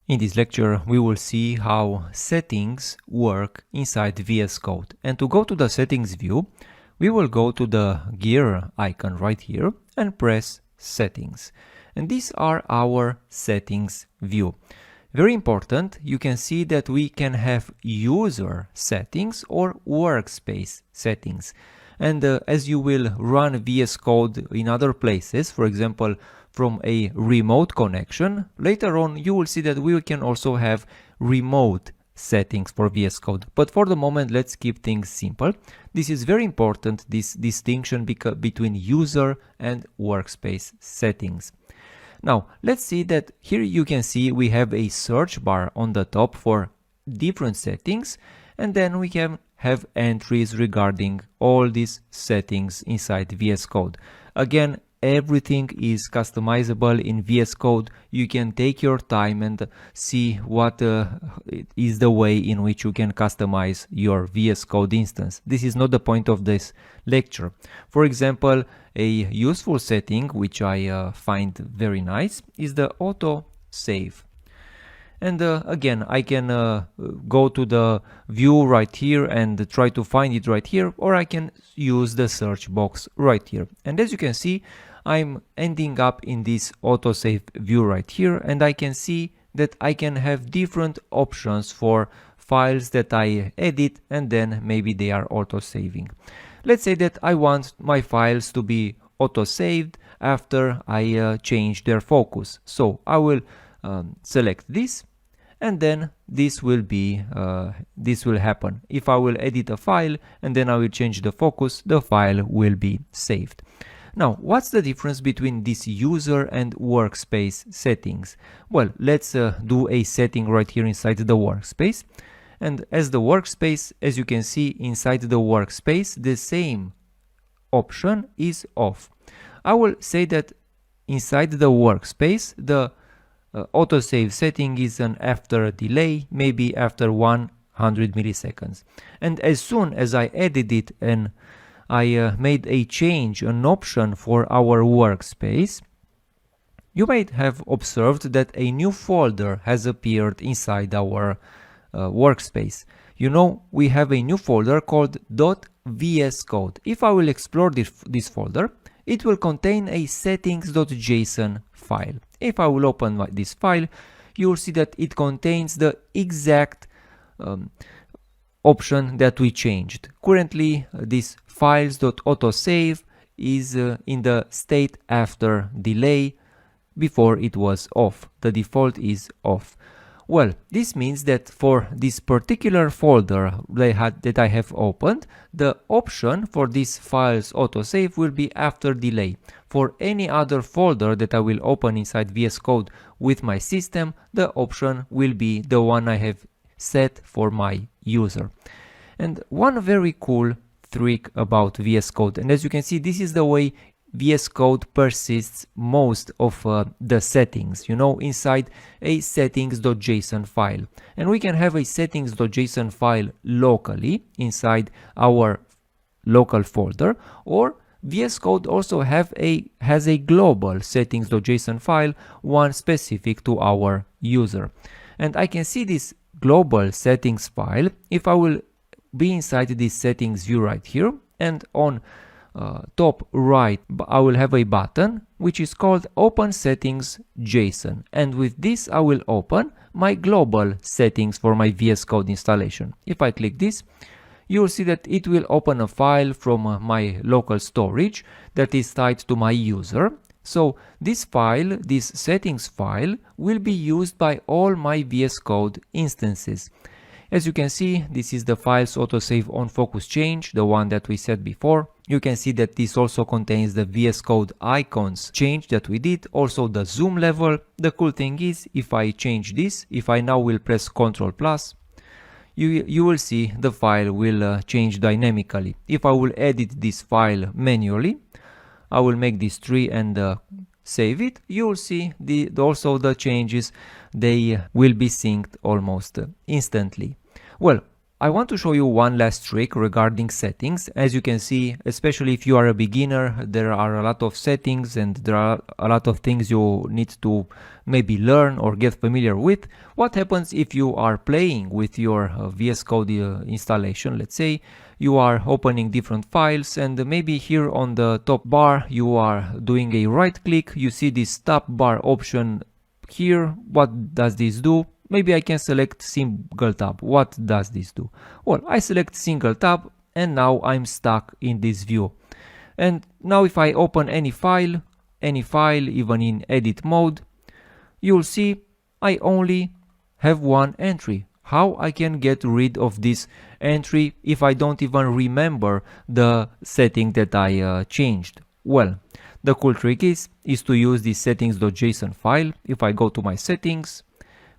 In this lecture, we will see how settings work inside VS Code. And to go to the settings view, we will go to the gear icon right here and press settings. And these are our settings view. Very important, you can see that we can have user settings or workspace settings. And as you will run VS Code in other places, for example, from a remote connection, later on you will see that we can also have remote settings for VS Code. But for the moment, let's keep things simple. This is very important, this distinction between user and workspace settings. Now, let's see that here you can see we have a search bar on the top for different settings, and then we can have entries regarding all these settings inside VS Code. Again, everything is customizable in VS Code. You can take your time and see what is the way in which you can customize your VS Code instance. This is not the point of this lecture. For example, a useful setting which I find very nice is the auto save. And again, I can go to the view right here and try to find it right here, or I can use the search box right here. And as you can see, I'm ending up in this autosave view right here, and I can see that I can have different options for files that I edit, and then maybe they are auto-saving. Let's say that I want my files to be auto-saved after I change their focus. So I will select this, and then this will happen. If I will edit a file and then I will change the focus, the file will be saved. Now, what's the difference between this user and workspace settings? Well, let's do a setting right here inside the workspace. And as the workspace, as you can see inside the workspace, the same option is off. I will say that inside the workspace, the autosave setting is an after delay, maybe after 100 milliseconds. And as soon as I edit it and I made a change, an option for our workspace, you might have observed that a new folder has appeared inside our workspace. You know, we have a new folder called .vscode. If I will explore this folder, it will contain a settings.json file. If I will open this file, you will see that it contains the exact option that we changed. Currently, this files.autosave is in the state after delay. Before it was off. The default is off. Well, this means that for this particular folder that I have opened, the option for this files autosave will be after delay. For any other folder that I will open inside VS Code with my system, the option will be the one I have set for my user. And one very cool trick about VS Code, and as you can see, this is the way VS Code persists most of the settings, you know, inside a settings.json file. And we can have a settings.json file locally inside our local folder, or VS Code also has a global settings.json file, one specific to our user. And I can see this global settings file if I will be inside this settings view right here, and on top right I will have a button which is called Open Settings JSON, and with this I will open my global settings for my VS Code installation. If I click this, you will see that it will open a file from my local storage that is tied to my user. So this file, this settings file, will be used by all my VS Code instances. As you can see, this is the files autosave on focus change, the one that we said before. You can see that this also contains the VS Code icons change that we did, also the zoom level. The cool thing is, if I change this, if I now will press Ctrl+, you will see the file will change dynamically. If I will edit this file manually, I will make this tree and save it, you will see also the changes, they will be synced almost instantly. Well, I want to show you one last trick regarding settings. As you can see, especially if you are a beginner, there are a lot of settings and there are a lot of things you need to maybe learn or get familiar with. What happens if you are playing with your VS Code installation? Let's say you are opening different files and maybe here on the top bar you are doing a right click, you see this top bar option here. What does this do? Maybe I can select single tab. What does this do? Well, I select single tab and now I'm stuck in this view. And now if I open any file, even in edit mode, you'll see I only have one entry. How I can get rid of this entry if I don't even remember the setting that I changed? Well, the cool trick is to use this settings.json file. If I go to my settings,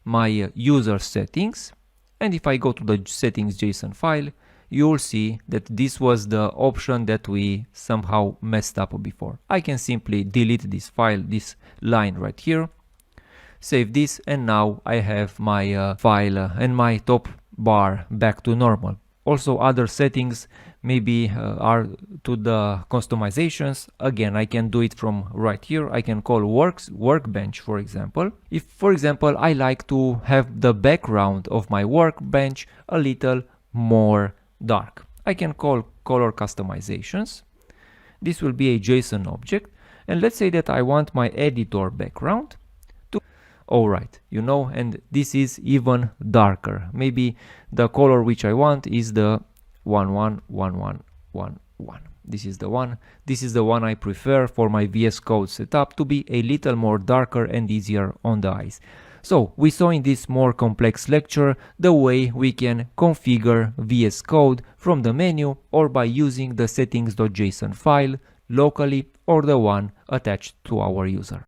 my user settings, and if I go to the settings.json file, you'll see that this was the option that we somehow messed up before. I can simply delete this file, this line right here, save this, and now I have my file and my top bar back to normal. Also, other settings maybe are to the customizations. Again, I can do it from right here. I can call workbench, for example. If, for example, I like to have the background of my workbench a little more dark, I can call color customizations. This will be a JSON object. And let's say that I want my editor background to, alright, you know, and this is even darker. Maybe the color which I want is the 111111. This is the one. This is the one I prefer for my VS Code setup to be a little more darker and easier on the eyes. So we saw in this more complex lecture the way we can configure VS Code from the menu or by using the settings.json file locally or the one attached to our user.